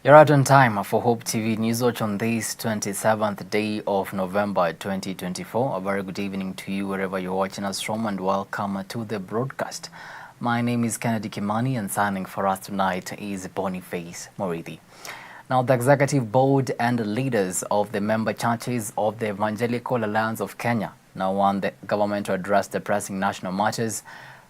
You're right on time for Hope TV Newswatch on this 27th day of November 2024. A very good evening to you wherever you're watching us from, and welcome to the broadcast. My name is Kimani, and signing for us tonight is Boniface Moridi. Now, the Executive Board and leaders of the member churches of the Evangelical Alliance of Kenya now want the government to address the pressing national matters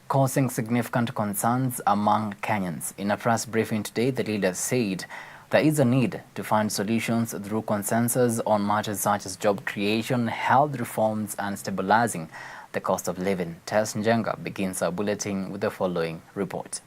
causing significant concerns among Kenyans. In a press briefing today, the leaders said there is a need to find solutions through consensus on matters such as job creation, health reforms, and stabilizing the cost of living. Tess Njenga begins our bulletin with the following report.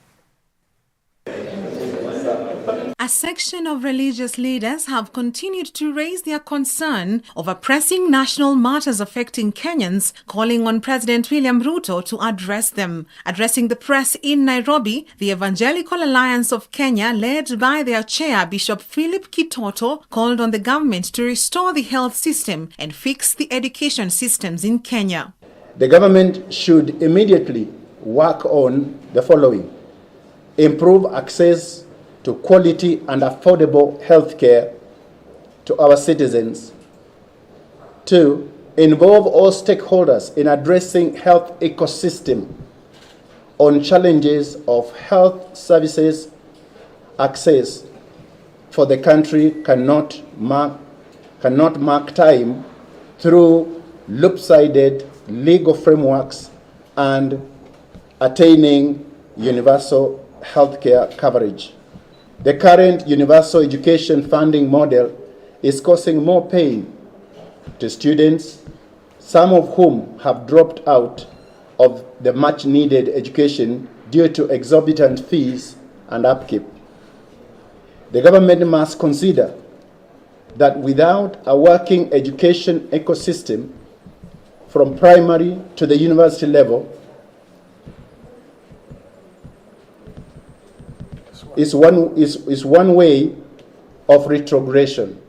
A section of religious leaders have continued to raise their concern over pressing national matters affecting Kenyans, calling on President William Ruto to address them. Addressing the press in Nairobi, the Evangelical Alliance of Kenya, led by their chair, Bishop Philip Kitoto, called on the government to restore the health system and fix the education systems in Kenya. The government should immediately work on the following: improve access to quality and affordable health care to our citizens. 2, involve all stakeholders in addressing health ecosystem on challenges of health services access for the country cannot mark time through lopsided legal frameworks and attaining universal healthcare coverage. The current universal education funding model is causing more pain to students, some of whom have dropped out of the much-needed education due to exorbitant fees and upkeep. The government must consider that without a working education ecosystem from primary to the university level, is one way of retrogression.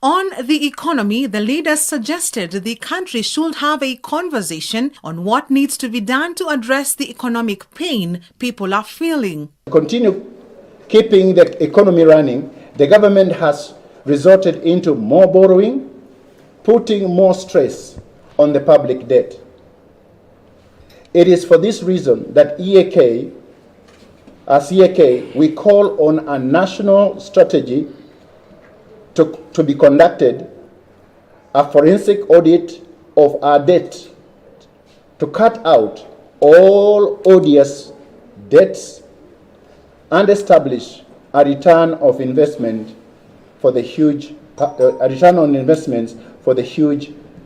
On the economy, the leaders suggested the country should have a conversation on what needs to be done to address the economic pain people are feeling. To continue keeping the economy running, the government has resorted into more borrowing, putting more stress on the public debt. It is for this reason that as EAK, we call on a national strategy to be conducted, a forensic audit of our debt to cut out all odious debts and establish a return on investments for the huge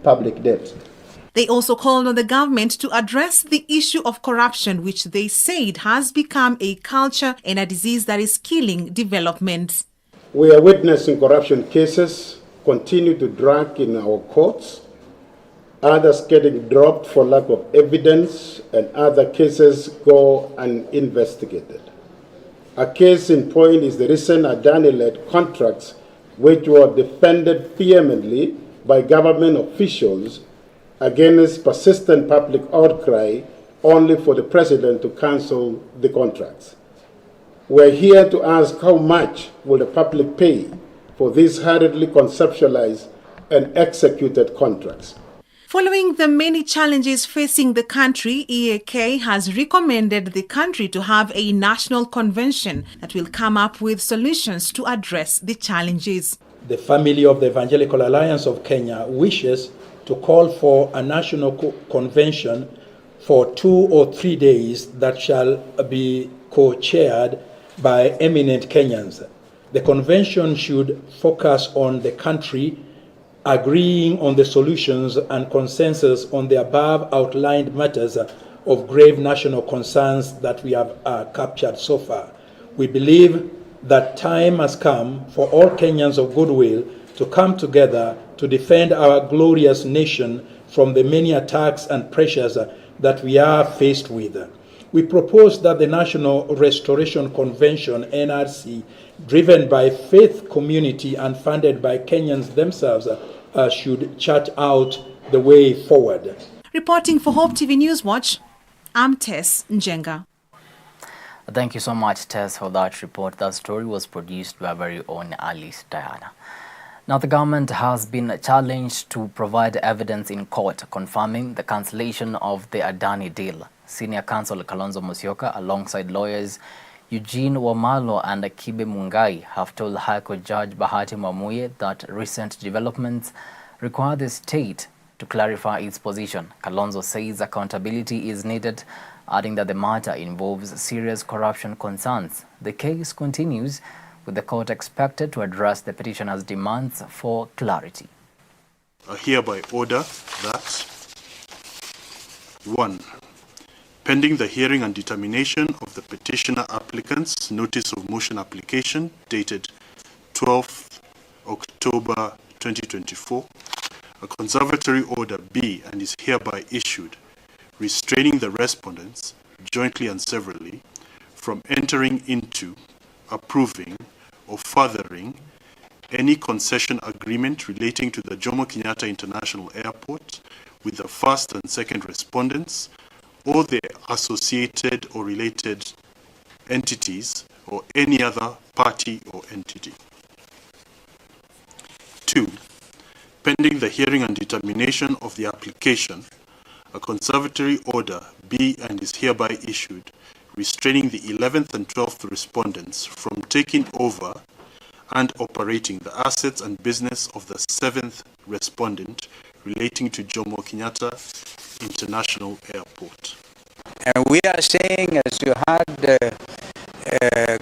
public debt. They also called on the government to address the issue of corruption, which they said has become a culture and a disease that is killing development. We are witnessing corruption cases continue to drag in our courts, others getting dropped for lack of evidence, and other cases go uninvestigated. A case in point is the recent Adani-led contracts, which were defended vehemently by government officials against persistent public outcry, only for the president to cancel the contracts. We're here to ask how much will the public pay for these hurriedly conceptualized and executed contracts. Following the many challenges facing the country, EAK has recommended the country to have a national convention that will come up with solutions to address the challenges. The family of the Evangelical Alliance of Kenya wishes to call for a national convention for 2 or 3 days that shall be co-chaired by eminent Kenyans. The convention should focus on the country agreeing on the solutions and consensus on the above outlined matters of grave national concerns that we have captured so far. We believe that time has come for all Kenyans of goodwill to come together to defend our glorious nation from the many attacks and pressures that we are faced with. We propose that the National Restoration Convention, NRC, driven by faith community and funded by Kenyans themselves, should chart out the way forward. Reporting for Hope TV Newswatch, I'm Tess Njenga. Thank you so much, Tess, for that report. That story was produced by our very own Alice Diana. Now, the government has been challenged to provide evidence in court confirming the cancellation of the Adani deal. Senior counsel Kalonzo Musyoka, alongside lawyers Eugene Wamalo and Kibe Mungai, have told High Court Judge Bahati Mwamuye that recent developments require the state to clarify its position. Kalonzo says accountability is needed, adding that the matter involves serious corruption concerns. The case continues, with the court expected to address the petitioner's demands for clarity. I hereby order that 1. Pending the hearing and determination of the petitioner applicant's notice of motion application dated 12th October 2024, a conservatory order be and is hereby issued, restraining the respondents, jointly and severally, from entering into, approving, or furthering any concession agreement relating to the Jomo Kenyatta International Airport with the first and second respondents or their associated or related entities or any other party or entity. 2. Pending the hearing and determination of the application, a conservatory order be and is hereby issued, restraining the 11th and 12th respondents from taking over and operating the assets and business of the 7th respondent relating to Jomo Kenyatta International Airport. And we are saying, as you heard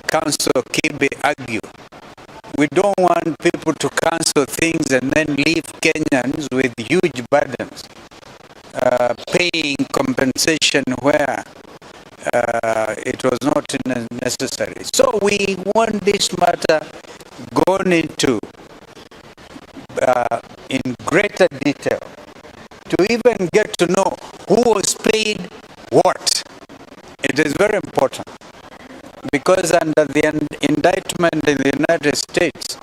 Councillor Kibe argue, we don't want people to cancel things and then leave Kenyans with huge burdens, paying compensation where it was not necessary. So we want this matter gone into in greater detail to even get to know who was paid what. It is very important because under the indictment in the United States,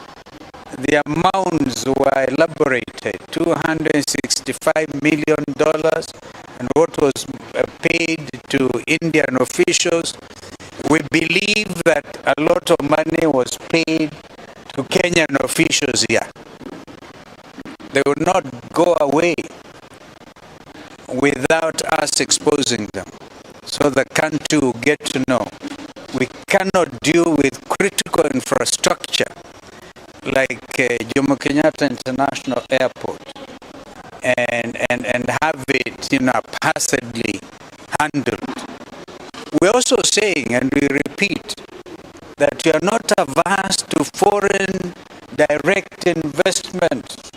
the amounts were elaborated, $265 million, and what was paid to Indian officials. We believe that a lot of money was paid to Kenyan officials here. They would not go away without us exposing them, so the country will get to know. We cannot deal with critical infrastructure like Jomo Kenyatta International Airport and have it, haphazardly handled. We're also saying, and we repeat, that we are not averse to foreign direct investment.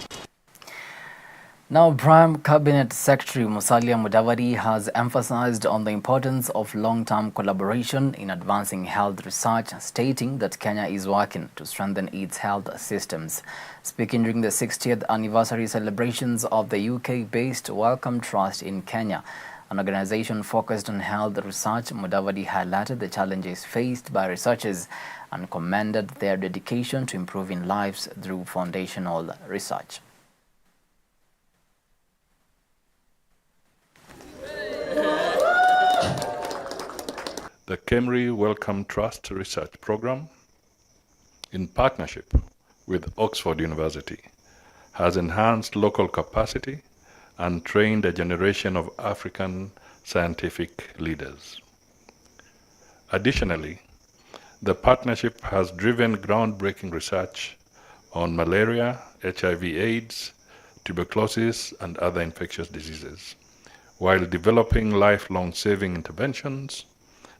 Now, Prime Cabinet Secretary Musalia Mudavadi has emphasized on the importance of long-term collaboration in advancing health research, stating that Kenya is working to strengthen its health systems. Speaking during the 60th anniversary celebrations of the UK-based Wellcome Trust in Kenya, an organization focused on health research, Mudavadi highlighted the challenges faced by researchers and commended their dedication to improving lives through foundational research. The Kemri Wellcome Trust Research Program, in partnership with Oxford University, has enhanced local capacity and trained a generation of African scientific leaders. Additionally, the partnership has driven groundbreaking research on malaria, HIV/AIDS, tuberculosis, and other infectious diseases, while developing lifelong saving interventions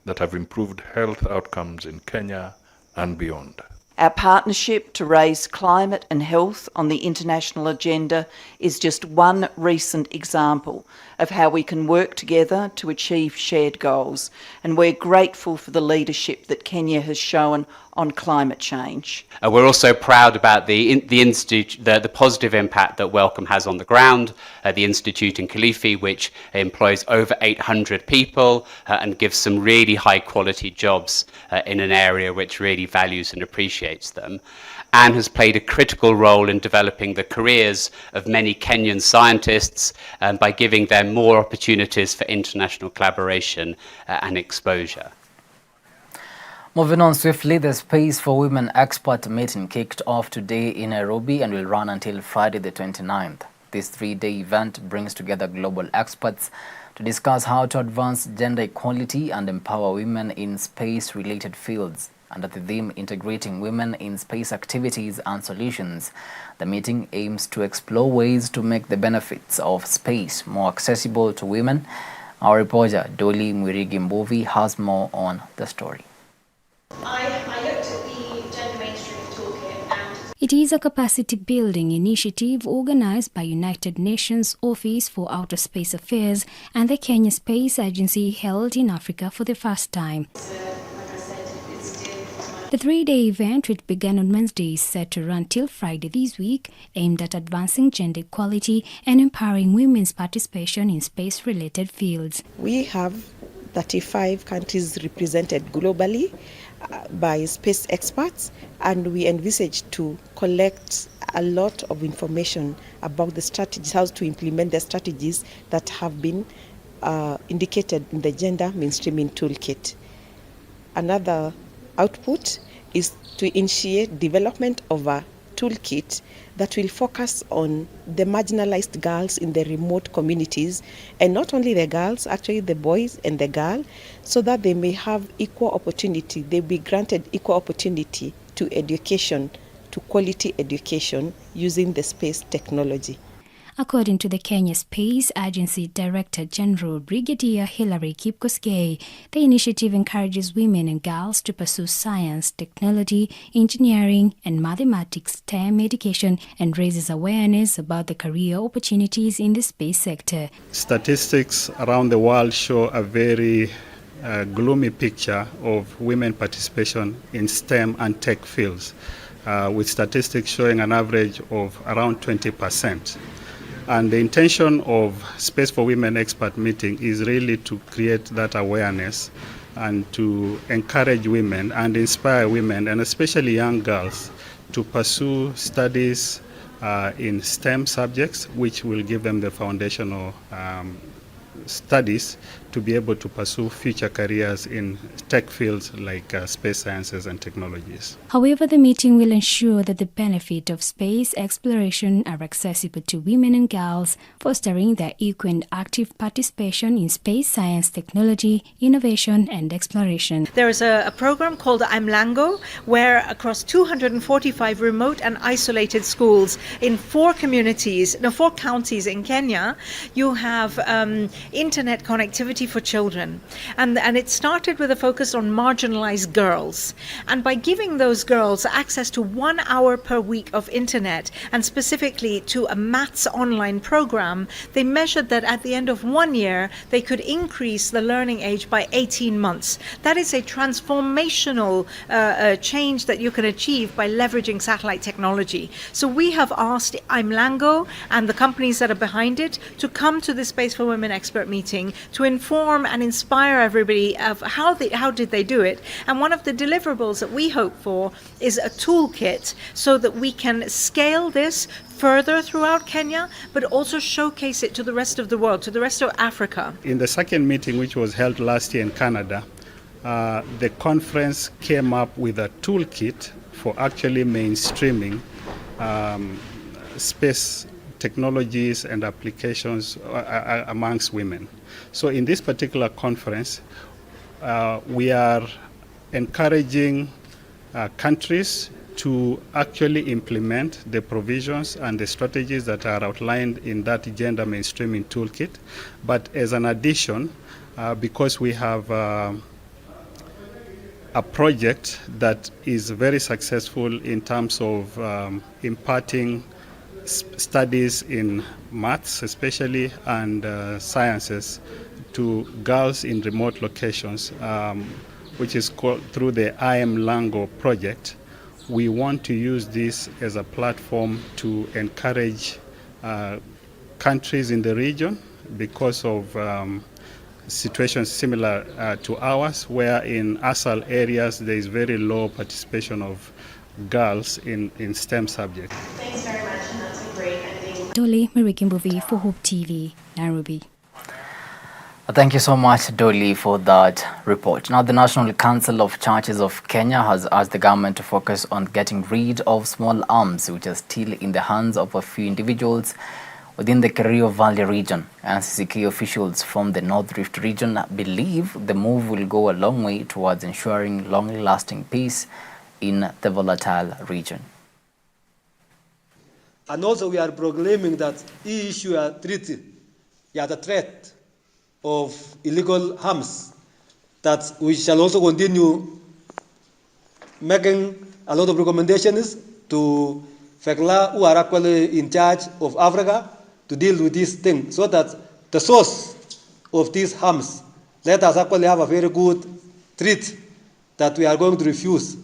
that have improved health outcomes in Kenya and beyond. Our partnership to raise climate and health on the international agenda is just one recent example of how we can work together to achieve shared goals, and we're grateful for the leadership that Kenya has shown on climate change. We're also proud about the positive impact that Wellcome has on the ground. The Institute in Kilifi, which employs over 800 people and gives some really high quality jobs in an area which really values and appreciates them, and has played a critical role in developing the careers of many Kenyan scientists by giving them more opportunities for international collaboration and exposure. Moving on swiftly, the Space for Women expert meeting kicked off today in Nairobi and will run until Friday the 29th. This three-day event brings together global experts to discuss how to advance gender equality and empower women in space-related fields. Under the theme Integrating Women in Space Activities and Solutions, the meeting aims to explore ways to make the benefits of space more accessible to women. Our reporter Dolly Mwirigi has more on the story. I looked at the Gender Mainstream Toolkit and... It is a capacity-building initiative organized by United Nations Office for Outer Space Affairs and the Kenya Space Agency, held in Africa for the first time. The three-day event, which began on Wednesday, is set to run till Friday this week, aimed at advancing gender equality and empowering women's participation in space-related fields. We have 35 countries represented globally by space experts, and we envisage to collect a lot of information about the strategies, how to implement the strategies that have been indicated in the Gender Mainstreaming Toolkit. Another output is to initiate development of a toolkit that will focus on the marginalized girls in the remote communities, and not only the girls, actually the boys and the girl, so that they may have equal opportunity. They'll be granted equal opportunity to education, to quality education using the space technology. According to the Kenya Space Agency Director General Brigadier Hilary Kipkosgei, the initiative encourages women and girls to pursue science, technology, engineering, and mathematics, STEM education, and raises awareness about the career opportunities in the space sector. Statistics around the world show a very gloomy picture of women participation in STEM and tech fields, with statistics showing an average of around 20%. And the intention of Space for Women expert meeting is really to create that awareness and to encourage women and inspire women, and especially young girls, to pursue studies in STEM subjects, which will give them the foundational studies to be able to pursue future careers in tech fields like space sciences and technologies. However, the meeting will ensure that the benefit of space exploration are accessible to women and girls, fostering their equal and active participation in space science, technology, innovation, and exploration. There is a program called Imlango, where across 245 remote and isolated schools in 4 counties in Kenya, you have internet connectivity for children, and it started with a focus on marginalized girls, and by giving those girls access to 1 hour per week of internet, and specifically to a maths online program, they measured that at the end of 1 year they could increase the learning age by 18 months. That is a transformational change that you can achieve by leveraging satellite technology. So we have asked Imlango and the companies that are behind it to come to the Space for Women expert meeting to inform and inspire everybody of how did they do it. And one of the deliverables that we hope for is a toolkit so that we can scale this further throughout Kenya, but also showcase it to the rest of the world, to the rest of Africa. In the second meeting, which was held last year in Canada, the conference came up with a toolkit for actually mainstreaming space technologies and applications amongst women. So in this particular conference, we are encouraging countries to actually implement the provisions and the strategies that are outlined in that gender mainstreaming toolkit. But as an addition, because we have a project that is very successful in terms of imparting studies in maths especially and sciences to girls in remote locations, which is called through the Imlango project. We want to use this as a platform to encourage countries in the region because of situations similar to ours, where in ASAL areas there is very low participation of girls in STEM subjects. Thanks very much, and that's a great ending. Dolly Mwirigi for Hope TV, Nairobi. Thank you so much, Dolly, for that report. Now, the National Council of Churches of Kenya has asked the government to focus on getting rid of small arms, which are still in the hands of a few individuals within the Kerio Valley region. NCCK officials from the North Rift region believe the move will go a long way towards ensuring long-lasting peace in the volatile region. And also we are proclaiming that the issue a treaty, the threat of illegal arms, that we shall also continue making a lot of recommendations to FECLA, who are actually in charge of Africa, to deal with this thing, so that the source of these harms, let us actually have a very good treat that we are going to refuse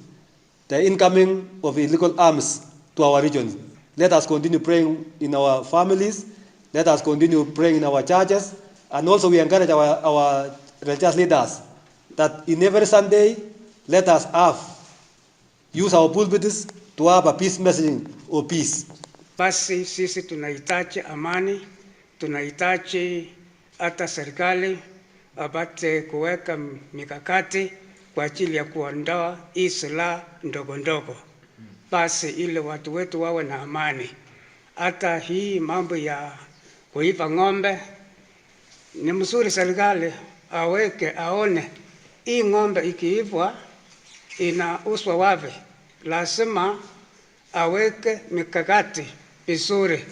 the incoming of illegal arms to our region. Let us continue praying in our families, let us continue praying in our churches, and also we encourage our religious leaders that in every Sunday, let us use our pulpits to have a peace messaging or peace. Basi sisi tunahitaji amani, tunahitaji hata serikali apate kuweka mikakati kwa ajili ya kuondoa hii silaha ndogo ndogo. Basi ili watu wetu wawe na amani. Hata hii mambo ya kuiba ng'ombe, ni mzuri serikali aone hii ng'ombe ikiibwa inauzwa wapi. Lazima aweke mikakati vizuri,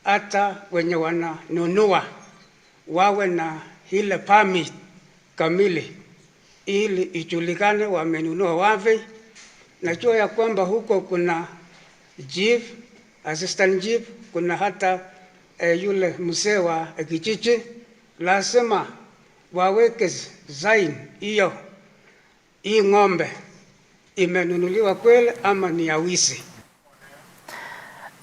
hata wenye wananunua wawe na ile permit kamili ili ijulikane wamenunua wapi. Najua ya kwamba huko kuna chief, assistant chief, kuna hata yule mzee wa kijiji. Lazima waweke sign hiyo hii ng'ombe imenunuliwa kweli ama ni ya wizi.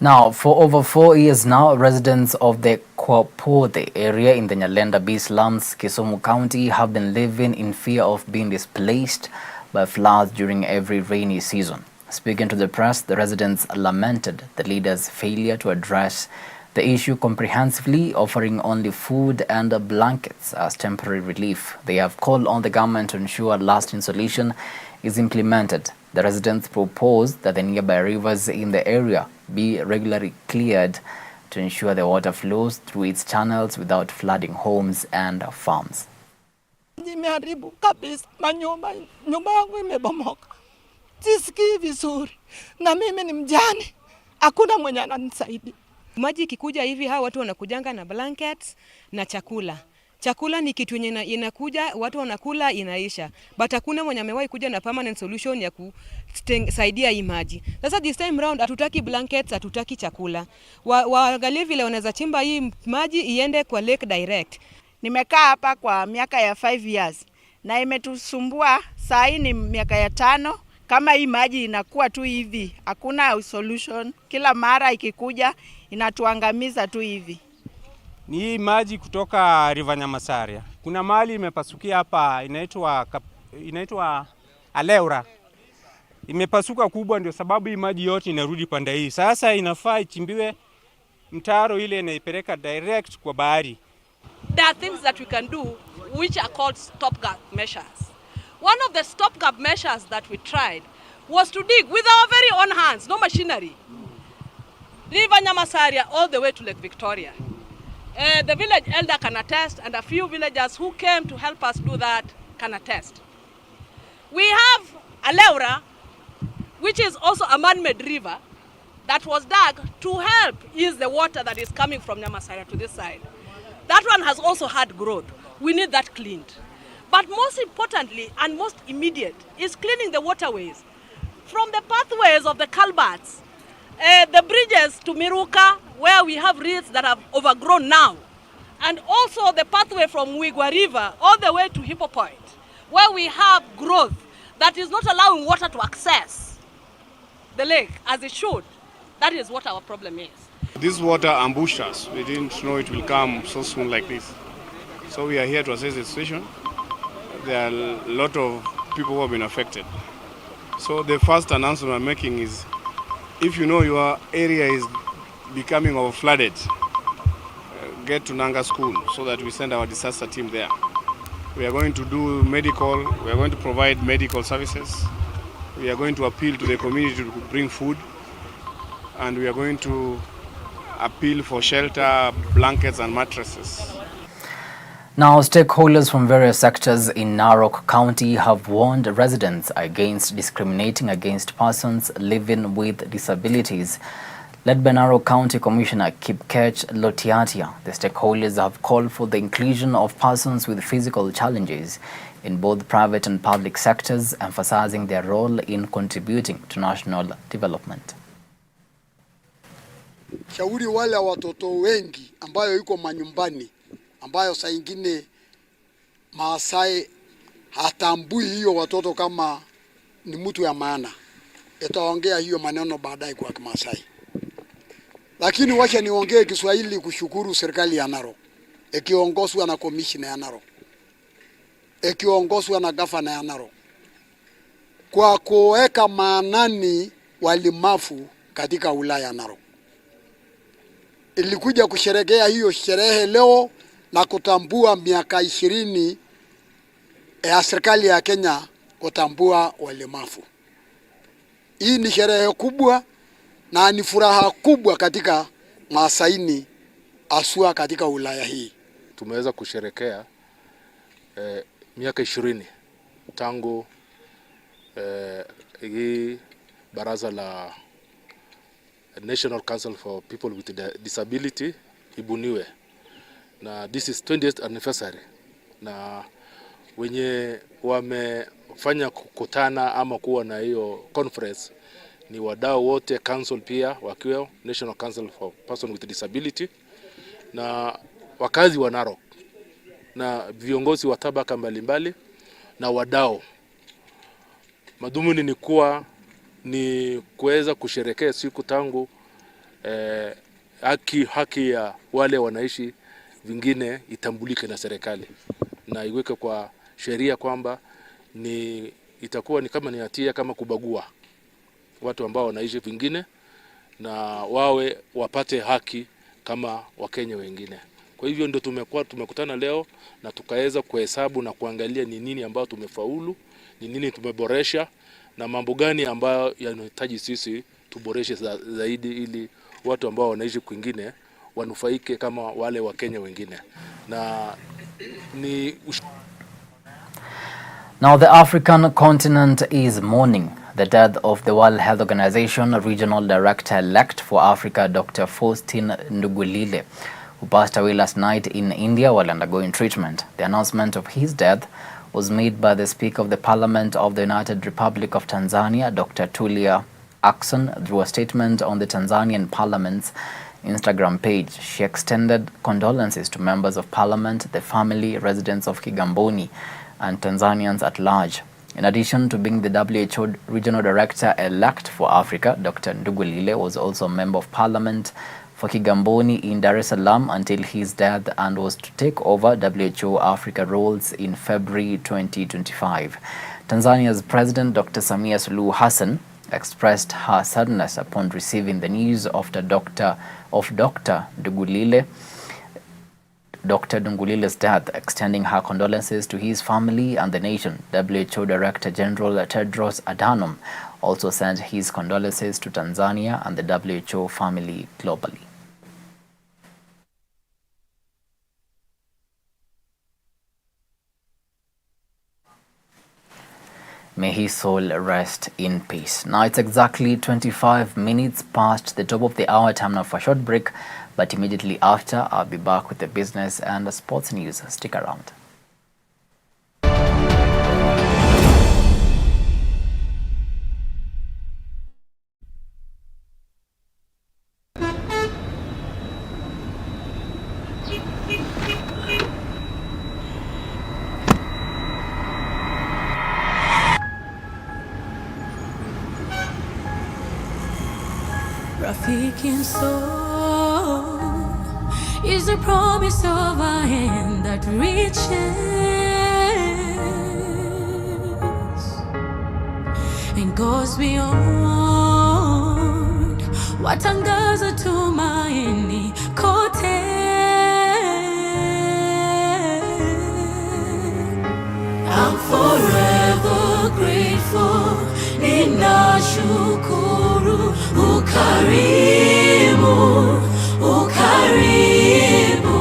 Now, for over 4 years now, residents of the Kwapothe area in the Nyalenda B slums, Kisumu County, have been living in fear of being displaced by floods during every rainy season. Speaking to the press, the residents lamented the leaders' failure to address the issue comprehensively, offering only food and blankets as temporary relief. They have called on the government to ensure a lasting solution is implemented. The residents proposed that the nearby rivers in the area be regularly cleared to ensure the water flows through its channels without flooding homes and farms. Nimeharibu kabisa manyumba, nyumba yangu imebomoka. Sisikii vizuri. Na mimi ni mjane. Hakuna mwenye ananisaidia. Maji ikikuja hivi hawa watu wanakujanga na blankets na chakula. Chakula ni kitu yenye inakuja, watu wanakula inaisha. But hakuna mwenye amewahi kuja na permanent solution ya kusaidia hii maji. Sasa this time round hatutaki blankets, hatutaki chakula. Waangalie vile wanaweza chimba hii maji iende kwa lake direct. Nimekaa hapa kwa miaka ya 5 years na imetusumbua. Saa hii ni miaka ya 5. Kama hii maji inakuwa tu hivi, hakuna solution. Kila mara ikikuja inatuangamiza tu hivi. Ni hii maji kutoka River Nyamasaria. Kuna mahali imepasukia hapa inaitwa Aleura. Imepasuka kubwa, ndio sababu hii maji yote inarudi pande hii. Sasa inafaa ichimbiwe mtaro ile inaipeleka direct kwa bahari. There are things that we can do which are called stopgap measures. One of the stopgap measures that we tried was to dig with our very own hands, no machinery. River Nyamasaria all the way to Lake Victoria. The village elder can attest, and a few villagers who came to help us do that can attest. We have Aleura, which is also a man-made river that was dug to help ease the water that is coming from Nyamasaria to this side. That one has also had growth. We need that cleaned. But most importantly and most immediate is cleaning the waterways. From the pathways of the culverts, the bridges to Miruka, where we have reeds that have overgrown now, and also the pathway from Wigwa River all the way to Hippo Point, where we have growth that is not allowing water to access the lake as it should. That is what our problem is. This water ambushed us. We didn't know it will come so soon like this. So we are here to assess the situation. There are a lot of people who have been affected. So the first announcement I'm making is, if you know your area is becoming overflooded, get to Nanga School so that we send our disaster team there. We are going to do medical, we are going to provide medical services. We are going to appeal to the community to bring food. And we are going to appeal for shelter, blankets and mattresses. Now, stakeholders from various sectors in Narok County have warned residents against discriminating against persons living with disabilities. Led by Narok County Commissioner Kipkech Lotiatia, the stakeholders have called for the inclusion of persons with physical challenges in both private and public sectors, emphasizing their role in contributing to national development. Shauri wale watoto wengi ambayo yuko manyumbani, ambayo saa ingine Maasai hatambui hiyo watoto kama ni mtu ya maana. Itaongea hiyo maneno baadaye kwa Kimasai. Lakini wacha niongee Kiswahili kushukuru serikali ya Narok. Ikiongozwa na commissioner ya Narok. Ikiongozwa na governor ya Narok. Kwa kuweka maanani walemavu katika wilaya ya Narok. Ilikuja kusherehekea hiyo sherehe leo na kutambua miaka 20 ya serikali ya Kenya kutambua walemavu. Hii ni sherehe kubwa na ni furaha kubwa katika Maasaini aswa katika wilaya hii. Tumeweza kusherehekea miaka 20 tangu hii baraza la National Council for People with Disability ibuniwe, na this is 20th anniversary, na wenye wamefanya kukutana ama kuwa na hiyo conference ni wadau wote, council pia wakiwa National Council for Person with Disability na wakazi wa Narok na viongozi wa tabaka mbalimbali na wadau. Madhumuni ni kuweza kusherehekea siku tangu haki ya wale wanaishi vingine itambulike na serikali na iweke kwa sheria kwamba itakuwa ni kama ni hatia kama kubagua watu ambao wanaishi vingine na wapate haki kama Wakenya wengine. Kwa hivyo ndio tumekutana leo na tukaweza kuhesabu na kuangalia ni nini ambao tumefaulu, ni nini tumeboresha na mambo gani ambayo yanahitaji sisi tuboreshe zaidi ili watu ambao wanaishi kwingine wanufaike kama wale wa Kenya wengine. Now the African continent is mourning the death of the World Health Organization Regional Director-elect for Africa, Dr. Faustin Ndugulile, who passed away last night in India while undergoing treatment. The announcement of his death was made by the Speaker of the Parliament of the United Republic of Tanzania, Dr. Tulia Ackson, through a statement on the Tanzanian Parliament's Instagram page. She extended condolences to members of Parliament, the family, residents of Kigamboni, and Tanzanians at large. In addition to being the WHO Regional Director-elect for Africa, Dr. Ndugulile was also a Member of Parliament for Kigamboni in Dar es Salaam until his death and was to take over WHO Africa roles in February 2025. Tanzania's President Dr. Samia Suluhu Hassan expressed her sadness upon receiving the news of Dr. Ndugulile's death, extending her condolences to his family and the nation. WHO Director General Tedros Adhanom also sent his condolences to Tanzania and the WHO family globally. May his soul rest in peace. Now it's exactly 25 minutes past the top of the hour. Time now for a short break, but immediately after, I'll be back with the business and the sports news. Stick around. Rafiki soul is the promise of a hand that reaches and goes beyond what angaza tumaini kote grateful, ninashukuru, ukarimu, ukarimu.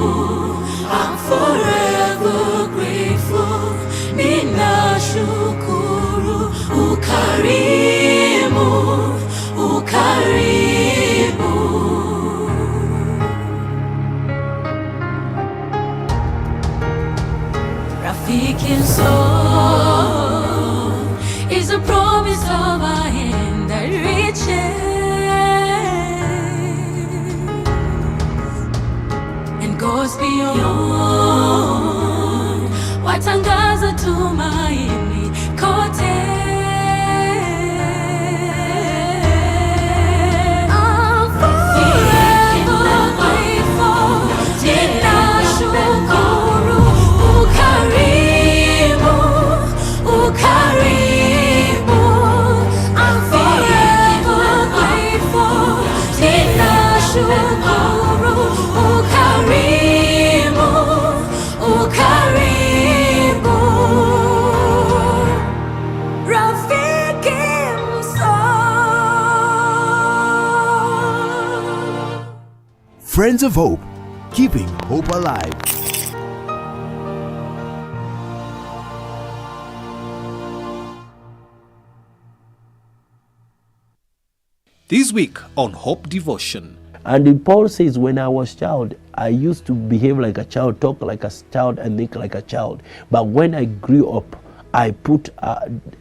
I'm forever grateful, ninashukuru, ukarimu, ukarimu. Rafiki soul is a promise of a hand that reaches and goes beyond watangaza tumaini kote. I'm forever grateful, ninashukuru, ukarimu, ukarimu. I'm forever grateful, ninashukuru, ukarimu, ukarimu. Rafiki msoul. Friends of Hope, keeping hope alive. This week on Hope Devotion. And Paul says, when I was a child, I used to behave like a child, talk like a child, and think like a child. But when I grew up, I put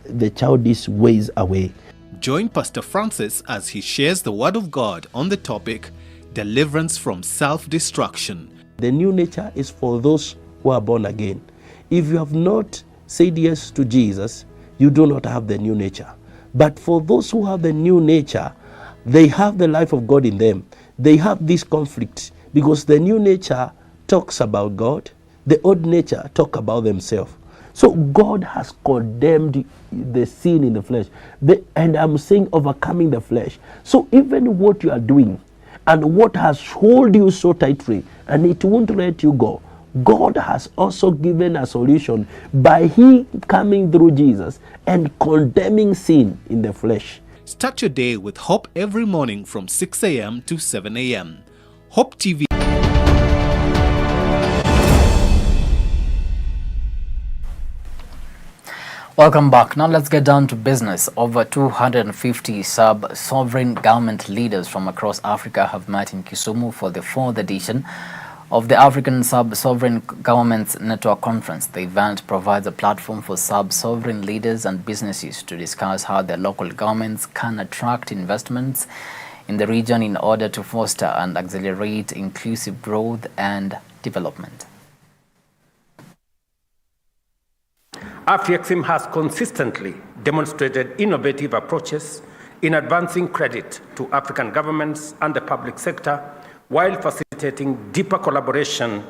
the childish ways away. Join Pastor Francis as he shares the Word of God on the topic, Deliverance from Self-Destruction. The new nature is for those who are born again. If you have not said yes to Jesus, you do not have the new nature. But for those who have the new nature, they have the life of God in them. They have this conflict because the new nature talks about God, the old nature talks about themselves. So God has condemned the sin in the flesh. And I'm saying overcoming the flesh. So even what you are doing and what has hold you so tightly and it won't let you go, God has also given a solution by He coming through Jesus and condemning sin in the flesh. Start your day with Hope every morning from 6 a.m. to 7 a.m. Hope TV. Welcome back. Now let's get down to business. Over 250 sub-sovereign government leaders from across Africa have met in Kisumu for the 4th edition of the African Sub-Sovereign Governments Network Conference. The event provides a platform for sub-sovereign leaders and businesses to discuss how their local governments can attract investments in the region in order to foster and accelerate inclusive growth and development. AfriExim has consistently demonstrated innovative approaches in advancing credit to African governments and the public sector while facilitating deeper collaboration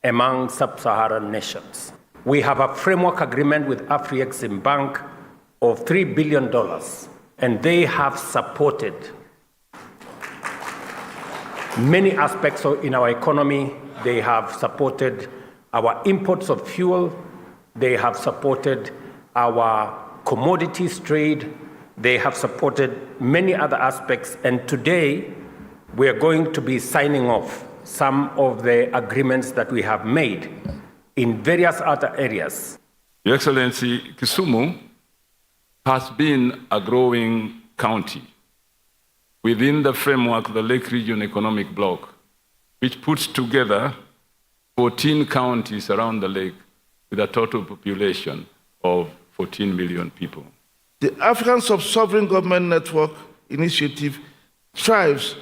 among sub-Saharan nations. We have a framework agreement with AfriExim Bank of $3 billion, and they have supported many aspects in our economy. They have supported our imports of fuel. They have supported our commodities trade. They have supported many other aspects. And today, we are going to be signing off some of the agreements that we have made in various other areas. Your Excellency, Kisumu has been a growing county within the framework of the Lake Region Economic Bloc, which puts together 14 counties around the lake with a total population of 14 million people. The African Sub-Sovereign Government Network initiative thrives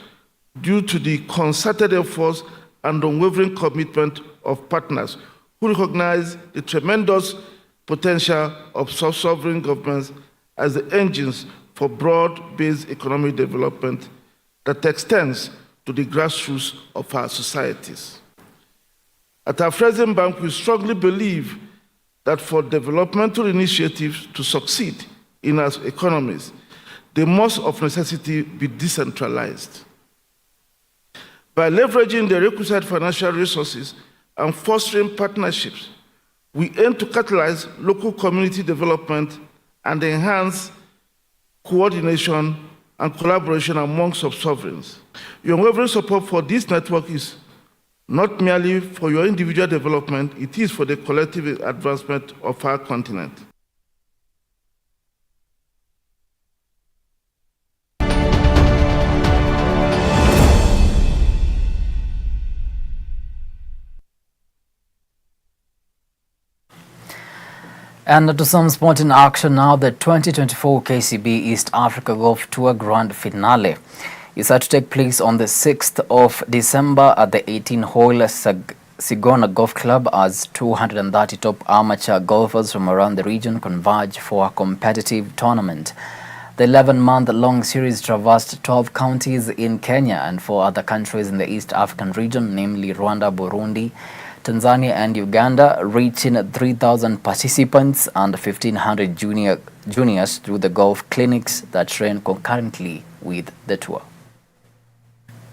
due to the concerted efforts and unwavering commitment of partners who recognize the tremendous potential of sub-sovereign governments as the engines for broad-based economic development that extends to the grassroots of our societies. At our Afrexim Bank, we strongly believe that for developmental initiatives to succeed in our economies, they must of necessity be decentralized. By leveraging the requisite financial resources and fostering partnerships, we aim to catalyze local community development and enhance coordination and collaboration among sub-sovereigns. Your unwavering support for this network is not merely for your individual development, it is for the collective advancement of our continent. And to some sporting action now, the 2024 KCB East Africa Golf Tour Grand Finale is set to take place on the 6th of December at the 18-hole Sigona Golf Club as 230 top amateur golfers from around the region converge for a competitive tournament. The 11-month-long series traversed 12 counties in Kenya and 4 other countries in the East African region, namely Rwanda, Burundi, Tanzania and Uganda, reaching 3,000 participants and 1,500 juniors through the golf clinics that ran concurrently with the tour.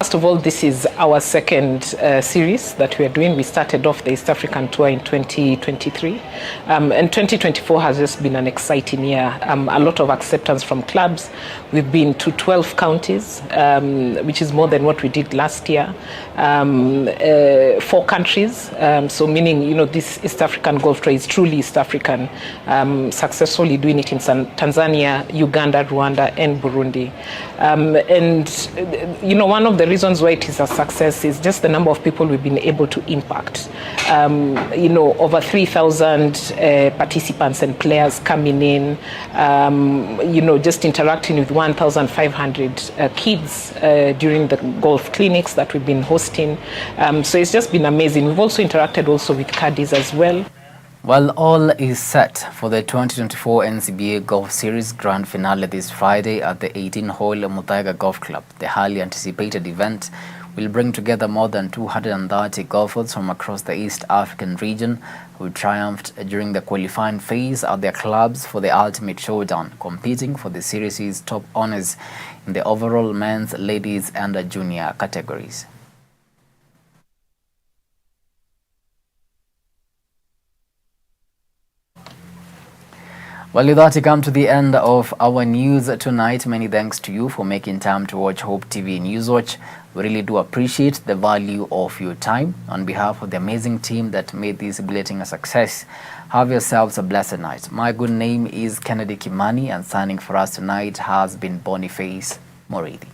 First of all, this is our second series that we are doing. We started off the East African Tour in 2023, and 2024 has just been an exciting year. A lot of acceptance from clubs. We've been to 12 counties, which is more than what we did last year. 4 countries, so meaning, you know, this East African Golf Tour is truly East African, successfully doing it in Tanzania, Uganda, Rwanda, and Burundi. And, you know, one of the reasons why it is a success is just the number of people we've been able to impact. You know, over 3,000 participants and players coming in, you know, just interacting with 1,500 kids during the golf clinics that we've been hosting. So it's just been amazing. We've also interacted also with caddies as well. Well, all is set for the 2024 NCBA Golf Series Grand Finale this Friday at the 18-hole Muthaiga Golf Club. The highly anticipated event will bring together more than 230 golfers from across the East African region who triumphed during the qualifying phase at their clubs for the ultimate showdown, competing for the series' top honors in the overall men's, ladies and junior categories. Well, with that, we come to the end of our news tonight. Many thanks to you for making time to watch Hope TV Newswatch. We really do appreciate the value of your time. On behalf of the amazing team that made this bulletin a success, have yourselves a blessed night. My good name is Kennedy Kimani, and signing for us tonight has been Boniface Moridi.